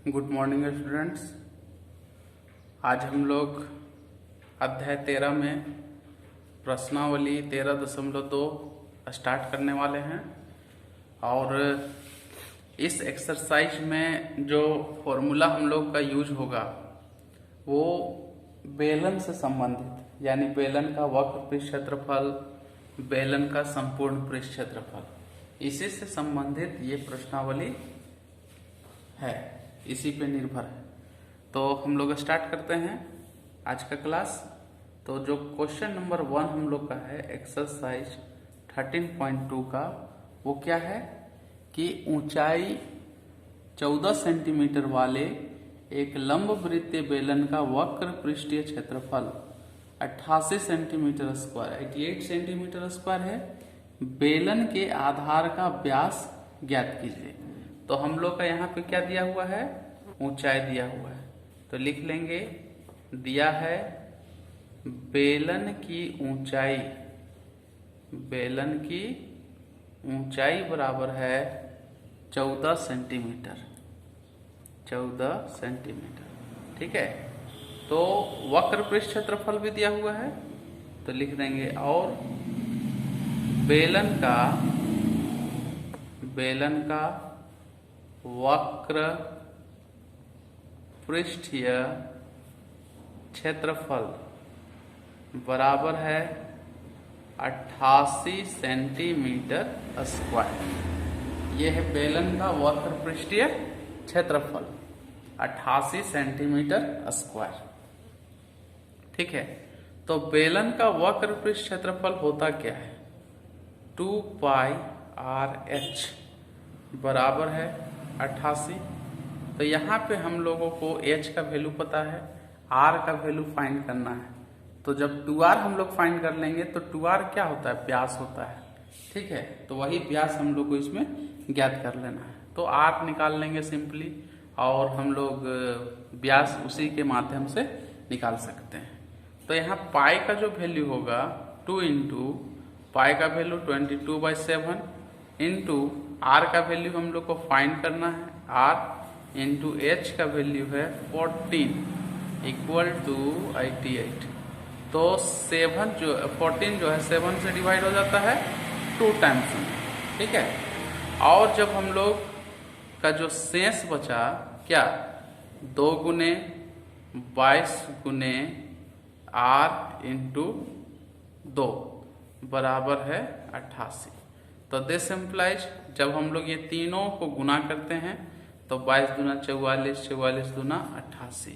Good morning students. आज हम लोग अध्याय 13 में प्रश्नावली 13.2 स्टार्ट करने वाले हैं और इस एक्सरसाइज में जो फॉर्मूला हम लोग का यूज होगा वो बेलन से संबंधित, यानी बेलन का वक्र पृष्ठ क्षेत्रफल, बेलन का संपूर्ण पृष्ठ क्षेत्रफल, इसी से संबंधित ये प्रश्नावली है, इसी पे निर्भर है। तो हम लोग स्टार्ट करते हैं आज का क्लास। तो जो क्वेश्चन नंबर 1 हम लोग का है एक्सरसाइज 13.2 का, वो क्या है कि ऊंचाई 14 सेंटीमीटर वाले एक लंब वृत्तीय बेलन का वक्र पृष्ठीय क्षेत्रफल 88 सेंटीमीटर स्क्वायर 88 सेंटीमीटर स्क्वायर है। बेलन के आधार का व्यास ज्ञात कीजिए। तो हम लोग का यहाँ पे क्या दिया हुआ है, ऊंचाई दिया हुआ है। तो लिख लेंगे, दिया है बेलन की ऊंचाई, बेलन की ऊंचाई बराबर है 14 सेंटीमीटर, 14 सेंटीमीटर। ठीक है। तो वक्र पृष्ठ क्षेत्रफल भी दिया हुआ है, तो लिख देंगे और बेलन का वक्र पृष्ठीय क्षेत्रफल बराबर है 88 सेंटीमीटर स्क्वायर। यह है बेलन का वक्र पृष्ठीय क्षेत्रफल 88 सेंटीमीटर स्क्वायर। ठीक है। तो बेलन का वक्र पृष्ठ क्षेत्रफल होता क्या है, 2 पाई आर एच बराबर है 88। तो यहाँ पे हम लोगों को h का वैल्यू पता है, r का वैल्यू फाइंड करना है। तो जब 2r हम लोग फाइंड कर लेंगे तो 2r क्या होता है, व्यास होता है। ठीक है। तो वही व्यास हम लोग को इसमें ज्ञात कर लेना है। तो r निकाल लेंगे सिंपली, और हम लोग व्यास उसी के माध्यम से निकाल सकते हैं। तो यहाँ पाई का जो वैल्यू होगा 2 इंटू पाई का वैल्यू 22/7 इंटू r का वैल्यू हम लोग को फाइंड करना है, r इंटू एच का वैल्यू है 14 इक्वल टू 88। तो 14 जो है 7 से डिवाइड हो जाता है 2 टाइम्स में। ठीक है। और जब हम लोग का जो शेष बचा क्या, 2 गुने 22 गुने r इंटू 2 बराबर है 88। तो दिस इम्प्लाइज जब हम लोग ये तीनों को गुना करते हैं तो 22 दूना 44, 44 दूना 88,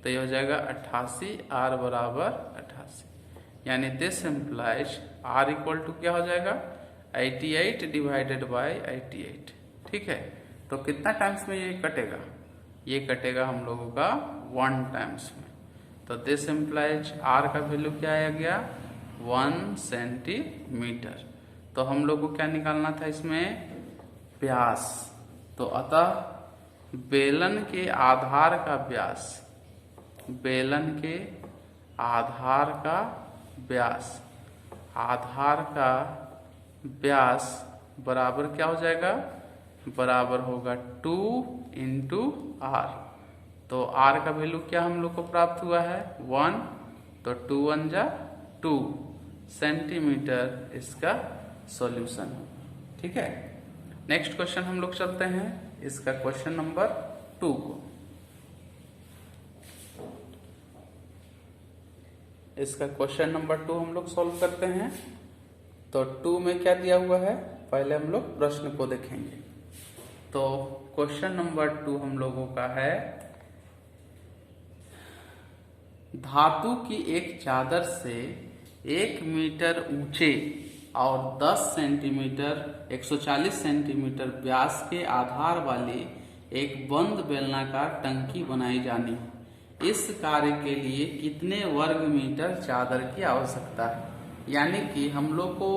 तो ये हो जाएगा 88, r बराबर 88। यानी this implies r equal to क्या हो जाएगा 88 डिवाइडेड बाय 88। ठीक है। तो कितना टाइम्स में ये कटेगा, ये कटेगा हम लोगों का 1 टाइम्स में। तो दिस इम्प्लाइज r का वैल्यू क्या आ गया 1 सेंटीमीटर। तो हम लोग को क्या निकालना था इसमें, व्यास। तो अतः बेलन के आधार का व्यास, बेलन के आधार का व्यास, आधार का व्यास बराबर क्या हो जाएगा, बराबर होगा 2 इंटू आर। तो आर का वैल्यू क्या हम लोग को प्राप्त हुआ है 1, तो 2 1 जा 2 सेंटीमीटर इसका सॉल्यूशन। ठीक है। नेक्स्ट क्वेश्चन हम लोग चलते हैं, इसका क्वेश्चन नंबर 2 को। इसका क्वेश्चन नंबर 2 हम लोग सॉल्व करते हैं। तो 2 में क्या दिया हुआ है, पहले हम लोग प्रश्न को देखेंगे। तो क्वेश्चन नंबर 2 हम लोगों का है, धातु की एक चादर से 1 मीटर ऊंचे और 10 सेंटीमीटर 140 सेंटीमीटर व्यास के आधार वाली एक बंद बेलनाकार टंकी बनाई जानी है। इस कार्य के लिए कितने वर्ग मीटर चादर की आवश्यकता है। यानी कि हम लोग को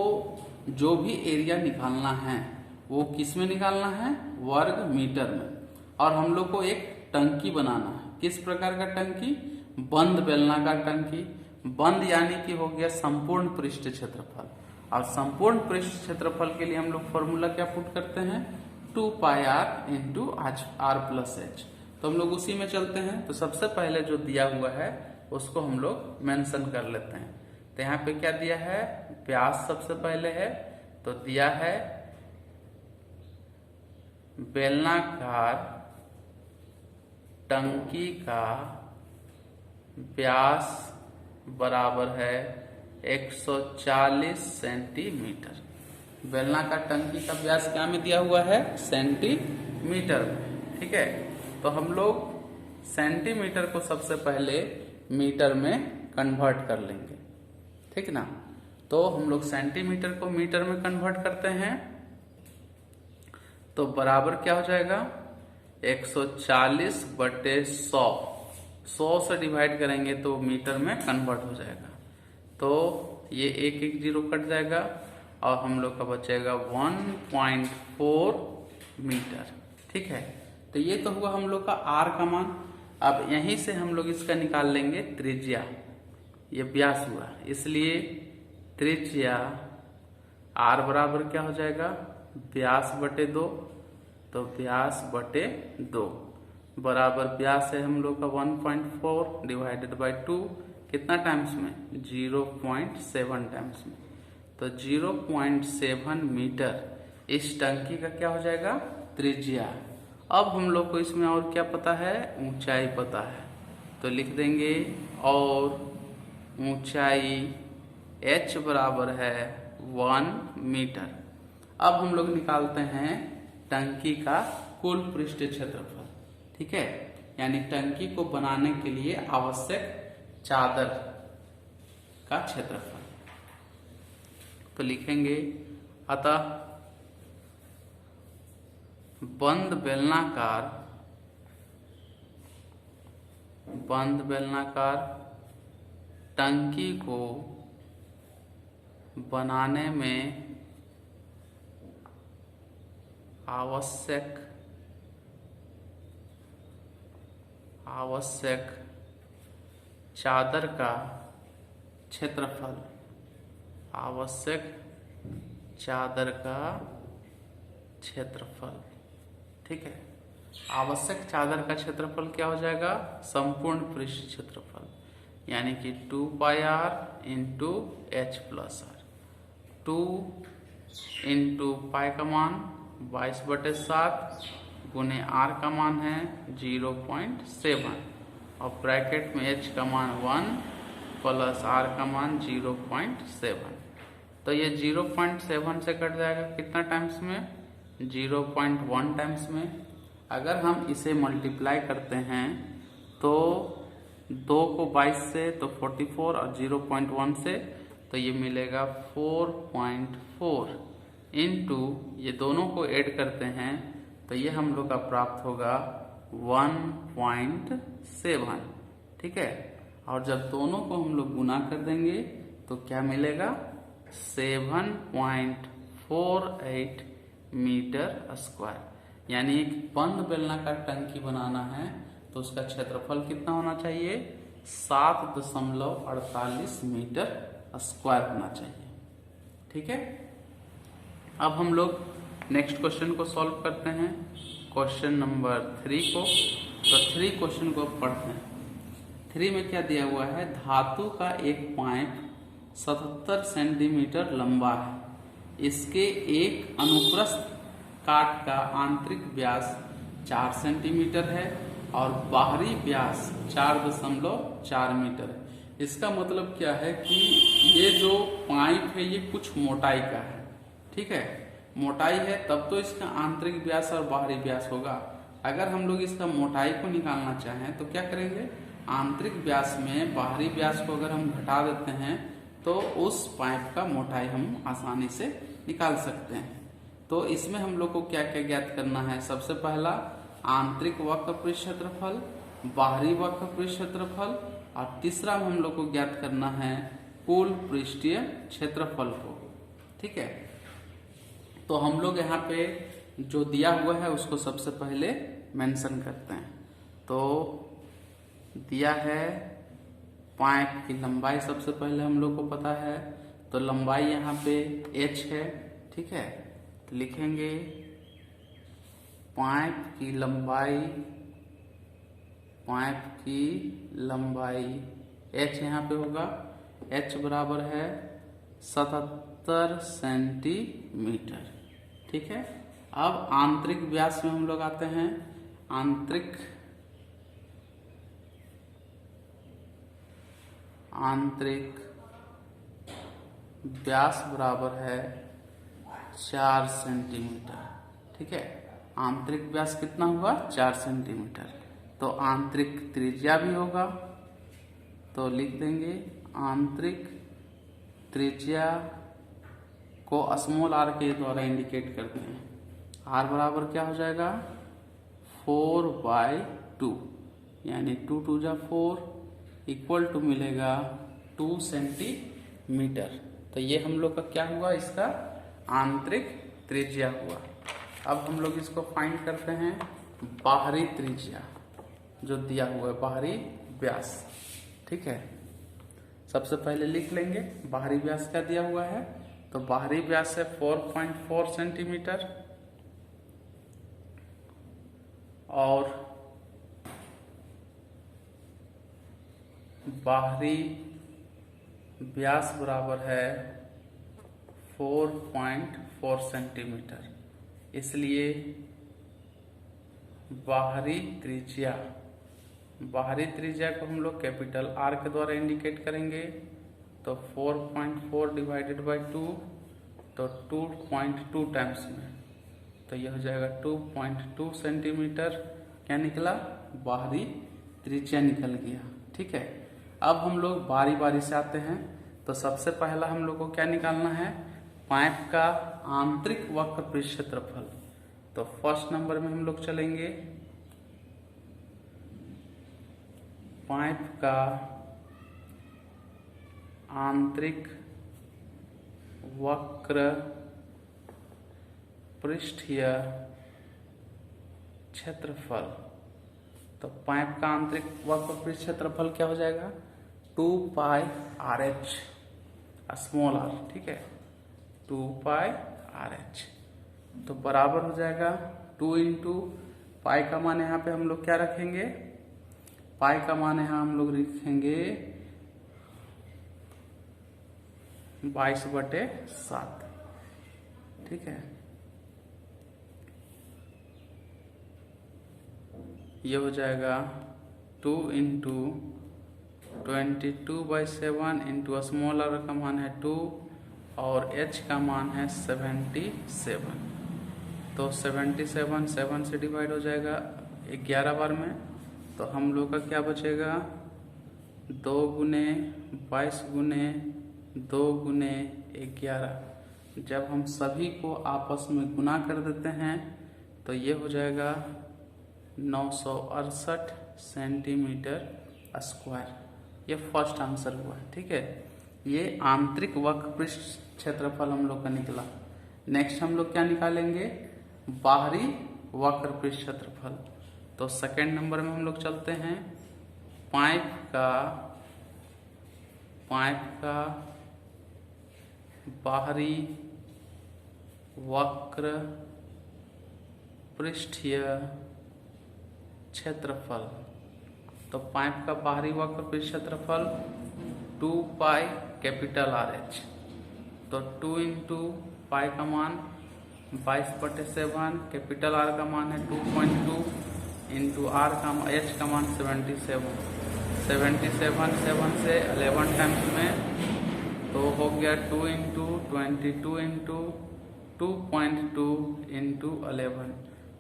जो भी एरिया निकालना है वो किस में निकालना है, वर्ग मीटर में। और हम लोग को एक टंकी बनाना है। किस प्रकार का टंकी, बंद बेलनाकार टंकी। बंद यानी कि हो गया संपूर्ण पृष्ठ क्षेत्रफल, और संपूर्ण पृष्ठ क्षेत्रफल के लिए हम लोग फॉर्मूला क्या पुट करते हैं, 2 pi r into r plus h. तो हम लोग उसी में चलते हैं। तो सबसे पहले जो दिया हुआ है उसको हम लोग मेंशन कर लेते हैं। तो यहाँ पे क्या दिया है, व्यास सबसे पहले है, तो दिया है बेलनाकार टंकी का व्यास बराबर है 140 सेंटीमीटर। बेलनाकार टंकी का व्यास क्या में दिया हुआ है, सेंटीमीटर में। ठीक है, तो हम लोग सेंटीमीटर को सबसे पहले मीटर में कन्वर्ट कर लेंगे। ठीक ना, तो हम लोग सेंटीमीटर को मीटर में कन्वर्ट करते हैं, तो बराबर क्या हो जाएगा 140 बटे 100। 100 से डिवाइड करेंगे तो मीटर में कन्वर्ट हो जाएगा। तो ये एक एक जीरो कट जाएगा और हम लोग का बचेगा 1.4 मीटर। ठीक है, तो ये तो हुआ हम लोग का आर का मान। अब यहीं से हम लोग इसका निकाल लेंगे त्रिज्या। ये व्यास हुआ, इसलिए त्रिज्या आर बराबर क्या हो जाएगा, व्यास बटे 2। तो व्यास बटे 2 बराबर व्यास है हम लोग का 1.4 डिवाइडेड बाई 2, कितना टाइम्स में, 0.7 टाइम्स में। तो 0.7 मीटर इस टंकी का क्या हो जाएगा, त्रिज्या। अब हम लोग को इसमें और क्या पता है, ऊंचाई पता है। तो लिख देंगे और ऊंचाई h बराबर है 1 मीटर। अब हम लोग निकालते हैं टंकी का कुल पृष्ठीय क्षेत्रफल। ठीक है, यानी टंकी को बनाने के लिए आवश्यक चादर का क्षेत्रफल। तो लिखेंगे अतः बंद बेलनाकार टंकी को बनाने में आवश्यक चादर का क्षेत्रफल, ठीक है। आवश्यक चादर का क्षेत्रफल क्या हो जाएगा, संपूर्ण पृष्ठ क्षेत्रफल, यानी कि 2 pi r into h plus r. 2 into pi का मान 22/7 गुने आर का मान है 0.7 और ब्रैकेट में एच का मान 1 प्लस आर का मान 0.7। तो ये 0.7 से कट जाएगा कितना टाइम्स में, 0.1 टाइम्स में। अगर हम इसे मल्टीप्लाई करते हैं तो 2 को 22 से तो 44 और 0.1 से तो ये मिलेगा 4.4 इंटू ये दोनों को ऐड करते हैं तो ये हम लोग का प्राप्त होगा 1.7। ठीक है, और जब दोनों को हम लोग गुना कर देंगे तो क्या मिलेगा 7.48 मीटर स्क्वायर। यानी एक बंद बेलनाकार टंकी बनाना है तो उसका क्षेत्रफल कितना होना चाहिए, 7.48 मीटर स्क्वायर होना चाहिए। ठीक है, अब हम लोग नेक्स्ट क्वेश्चन को सॉल्व करते हैं, क्वेश्चन नंबर 3 को। तो 3 क्वेश्चन को पढ़ते हैं। 3 में क्या दिया हुआ है, धातु का एक पाइप 77 सेंटीमीटर लंबा है, इसके एक अनुप्रस्थ काट का आंतरिक व्यास 4 सेंटीमीटर है और बाहरी व्यास 4.4 मीटर है। इसका मतलब क्या है कि ये जो पाइप है ये कुछ मोटाई का है। ठीक है, मोटाई है तब तो इसका आंतरिक व्यास और बाहरी व्यास होगा। अगर हम लोग इसका मोटाई को निकालना चाहें तो क्या करेंगे, आंतरिक व्यास में बाहरी व्यास को अगर हम घटा देते हैं तो उस पाइप का मोटाई हम आसानी से निकाल सकते हैं। तो इसमें हम लोग को क्या क्या ज्ञात करना है, सबसे पहला आंतरिक वक्र पृष्ठ क्षेत्रफल, बाहरी वक्र पृष्ठ क्षेत्रफल और तीसरा हम लोग को ज्ञात करना है कुल पृष्ठीय क्षेत्रफल को। ठीक है, तो हम लोग यहाँ पे जो दिया हुआ है उसको सबसे पहले मेंशन करते हैं। तो दिया है पाइप की लंबाई सबसे पहले हम लोग को पता है, तो लंबाई यहाँ पे h है। ठीक है, तो लिखेंगे पाइप की लंबाई पाइप की लंबाई h यहाँ पे होगा, h बराबर है 77 सेंटीमीटर। ठीक है। अब आंतरिक व्यास में हम लोग आते हैं। आंतरिक व्यास बराबर है 4 सेंटीमीटर। ठीक है। आंतरिक व्यास कितना हुआ? 4 सेंटीमीटर। तो आंतरिक त्रिज्या भी होगा, तो लिख देंगे आंतरिक त्रिज्या को स्मॉल आर के द्वारा इंडिकेट करते हैं। आर बराबर क्या हो जाएगा? 4/2, यानी 2 2 जा 4 इक्वल टू मिलेगा 2 सेंटीमीटर। तो ये हम लोग का क्या हुआ? इसका आंतरिक त्रिज्या हुआ। अब हम लोग इसको फाइंड करते हैं बाहरी त्रिज्या जो दिया हुआ है, बाहरी व्यास। ठीक है। सबसे पहले लिख लेंगे बाहरी व्यास क्या दिया हुआ है। तो बाहरी व्यास है 4.4 सेंटीमीटर और बाहरी व्यास बराबर है 4.4 सेंटीमीटर। इसलिए बाहरी त्रिज्या को हम लोग कैपिटल आर के द्वारा इंडिकेट करेंगे। तो 4.4 डिवाइडेड बाई 2, तो 2.2 टाइम्स में, तो यह हो जाएगा 2.2 सेंटीमीटर। क्या निकला? बाहरी त्रिज्या निकल गया। ठीक है। अब हम लोग बारी बारी से आते हैं। तो सबसे पहला हम लोग को क्या निकालना है? पाइप का आंतरिक वक्र पृष्ठ क्षेत्रफल। तो फर्स्ट नंबर में हम लोग चलेंगे पाइप का आंतरिक वक्र पृष्ठीय क्षेत्रफल। तो पाइप का आंतरिक वक्र पृष्ठ क्षेत्रफल क्या हो जाएगा? 2πRH small are. ठीक है। 2πRH तो बराबर हो जाएगा 2 इंटू पाई का मान यहाँ पे हम लोग क्या रखेंगे? पाई का मान यहाँ हम लोग लिखेंगे 22/7। ठीक है। ये हो जाएगा 2 इंटू 22/7 इंटू स्मॉल आर का मान है 2 और h का मान है 77। तो 77 7 से डिवाइड हो जाएगा 11 बार में। तो हम लोग का क्या बचेगा? 2 गुने 22 गुने 2 गुने 11। जब हम सभी को आपस में गुना कर देते हैं तो ये हो जाएगा 968 सेंटीमीटर स्क्वायर। ये फर्स्ट आंसर हुआ। ठीक है। ये आंतरिक वक्र पृष्ठ क्षेत्रफल हम लोग का निकला। नेक्स्ट हम लोग क्या निकालेंगे? बाहरी वक्र पृष्ठ क्षेत्रफल। तो सेकंड नंबर में हम लोग चलते हैं पाइप का बाहरी वक्र पृष्ठीय क्षेत्रफल। तो पाइप का बाहरी वक्र पृष्ठ क्षेत्रफल 2π कैपिटल RH। तो 2 इंटू पाई का मान 22/7, कैपिटल आर का मान है 2.2 इंटू आर का h का मान 77 7 से 11 टाइम्स में, तो हो गया 2 इंटू 22 इंटू 2.2 इंटू 11।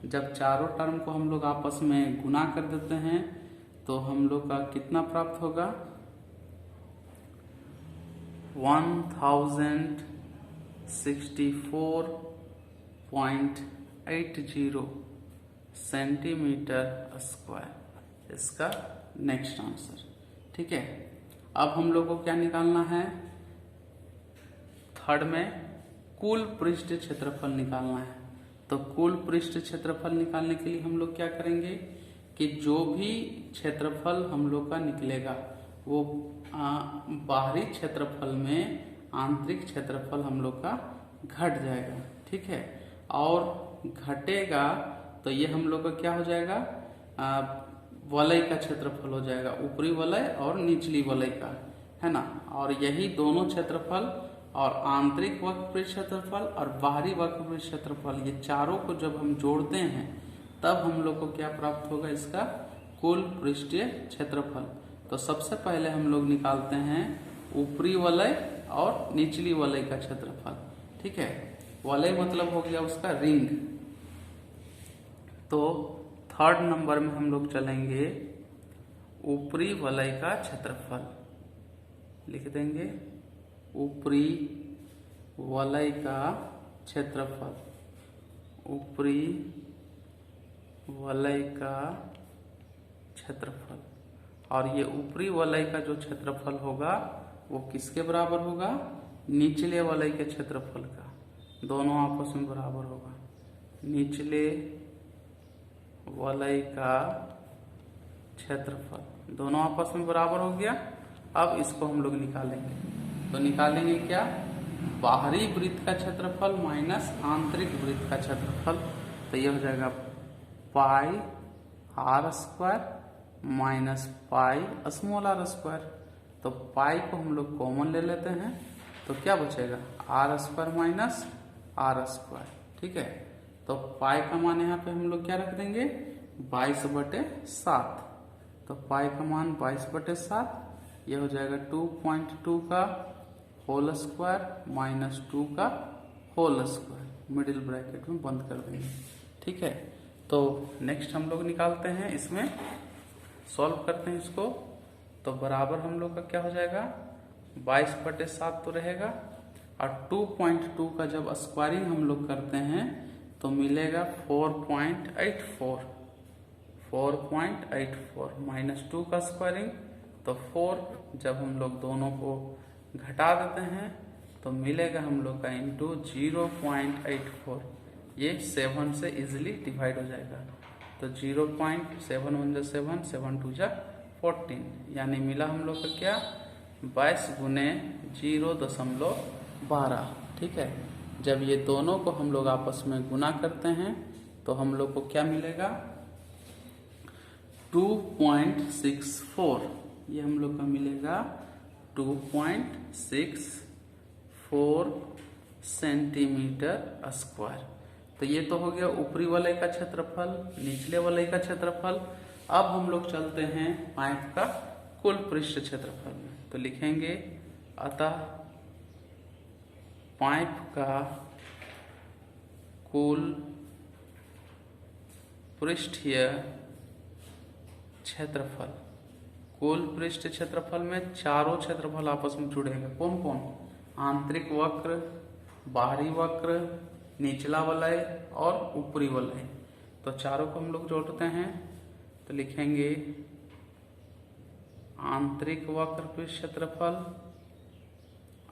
जब चारों टर्म को हम लोग आपस में गुना कर देते हैं तो हम लोग का कितना प्राप्त होगा? 1064.80 सेंटीमीटर स्क्वायर इसका नेक्स्ट आंसर। ठीक है। अब हम लोग को क्या निकालना है? थर्ड में कुल पृष्ठ क्षेत्रफल निकालना है। तो कुल पृष्ठ क्षेत्रफल निकालने के लिए हम लोग क्या करेंगे कि जो भी क्षेत्रफल हम लोग का निकलेगा वो बाहरी क्षेत्रफल में आंतरिक क्षेत्रफल हम लोग का घट जाएगा। ठीक है। और घटेगा तो ये हम लोग का क्या हो जाएगा? वलय का क्षेत्रफल हो जाएगा, ऊपरी वलय और निचली वलय का, है ना। और यही दोनों क्षेत्रफल और आंतरिक वक्रपृष्ठ क्षेत्रफल और बाहरी वक्रपृष्ठ क्षेत्रफल, ये चारों को जब हम जोड़ते हैं तब हम लोग को क्या प्राप्त होगा, इसका कुल पृष्ठीय क्षेत्रफल। तो सबसे पहले हम लोग निकालते हैं ऊपरी वलय और निचली वलय का क्षेत्रफल। ठीक है, वलय मतलब हो गया उसका रिंग। तो थर्ड नंबर में हम लोग चलेंगे ऊपरी वलय का क्षेत्रफल, लिख देंगे ऊपरी वलय का क्षेत्रफल, ऊपरी वलय का क्षेत्रफल। और ये ऊपरी वलय का जो क्षेत्रफल होगा वो किसके बराबर होगा, निचले वलय के क्षेत्रफल का। दोनों आपस में बराबर होगा, निचले वलय का क्षेत्रफल दोनों आपस में बराबर हो गया। अब इसको हम लोग निकालेंगे, तो निकालेंगे क्या, बाहरी वृत्त का क्षेत्रफल माइनस आंतरिक वृत्त का क्षेत्रफल। तो ये हो जाएगा pi r square minus pi small r square. तो पाई को हम लोग कॉमन ले लेते हैं, तो क्या बचेगा, r square minus r square. ठीक है, तो पाई का मान यहाँ पे हम लोग क्या रख देंगे, 22/7। तो पाई का मान 22/7, यह हो जाएगा 2.2 का होल स्क्वायर माइनस 2 का होल स्क्वायर, मिडिल ब्रैकेट में बंद कर देंगे। ठीक है, तो नेक्स्ट हम लोग निकालते हैं, इसमें सॉल्व करते हैं इसको। तो बराबर हम लोग का क्या हो जाएगा, 22/7 तो रहेगा, और 2.2 का जब स्क्वायरिंग हम लोग करते हैं तो मिलेगा 4.84 माइनस 2 का स्क्वायरिंग, तो 4 जब हम लोग दोनों को घटा देते हैं तो मिलेगा हम लोग का इंटू 0.84, ये 7 से इजिली डिवाइड हो जाएगा। तो 0.7 × 7, 7 × 2 = 14, यानी मिला हम लोग का क्या, 22 × 0.12। ठीक है, जब ये दोनों को हम लोग आपस में गुना करते हैं तो हम लोग को क्या मिलेगा, 2.64, ये हम लोग का मिलेगा 2.64 सेंटीमीटर स्क्वायर। तो ये तो हो गया ऊपरी वलय का क्षेत्रफल, निचले वलय का क्षेत्रफल। अब हम लोग चलते हैं पाइप का कुल पृष्ठ क्षेत्रफल में, तो लिखेंगे अतः पाइप का कुल पृष्ठीय क्षेत्रफल, कुल पृष्ठ क्षेत्रफल में चारों क्षेत्रफल आपस में जुड़ेंगे। कौन कौन, आंतरिक वक्र, बाहरी वक्र, निचला वलय और ऊपरी वलय। तो चारों को हम लोग जोड़ते हैं, तो लिखेंगे आंतरिक वक्र पृष्ठ क्षेत्रफल,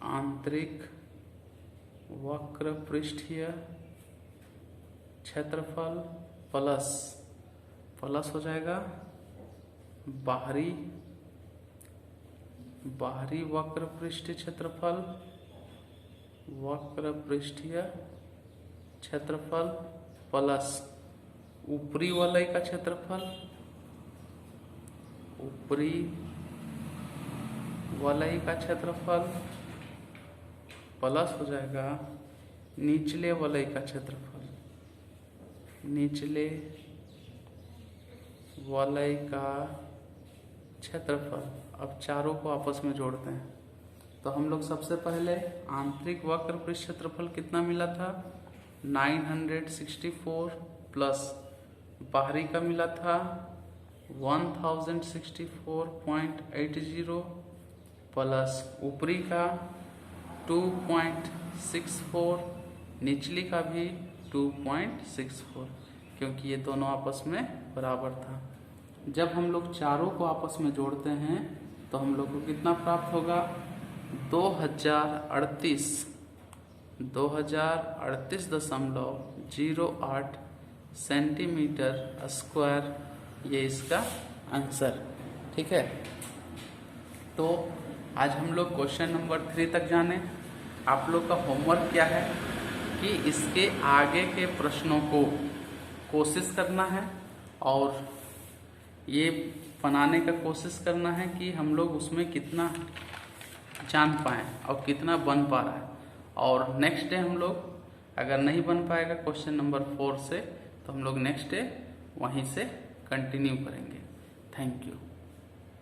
आंतरिक वक्र पृष्ठीय क्षेत्रफल प्लस हो जाएगा बाहरी वक्र पृष्ठीय क्षेत्रफल, वक्र पृष्ठीय क्षेत्रफल प्लस ऊपरी वलय का क्षेत्रफल, ऊपरी वलय का क्षेत्रफल प्लस हो जाएगा निचले वलय का क्षेत्रफल, निचले वलय का क्षेत्रफल। अब चारों को आपस में जोड़ते हैं, तो हम लोग सबसे पहले आंतरिक वक्र पृष्ठ क्षेत्रफल कितना मिला था, 964 प्लस बाहरी का मिला था 1064.80 प्लस ऊपरी का 2.64, निचली का भी 2.64, क्योंकि ये दोनों आपस में बराबर था। जब हम लोग चारों को आपस में जोड़ते हैं तो हम लोग को कितना प्राप्त होगा, 2038.08 सेंटीमीटर स्क्वायर, ये इसका आंसर। ठीक है, तो आज हम लोग क्वेश्चन नंबर 3 तक जाने। आप लोग का होमवर्क क्या है कि इसके आगे के प्रश्नों को कोशिश करना है और ये बनाने का कोशिश करना है कि हम लोग उसमें कितना जान पाएँ और कितना बन पा रहा है। और नेक्स्ट डे हम लोग अगर नहीं बन पाएगा क्वेश्चन नंबर 4 से, तो हम लोग नेक्स्ट डे वहीं से कंटिन्यू करेंगे। Thank you.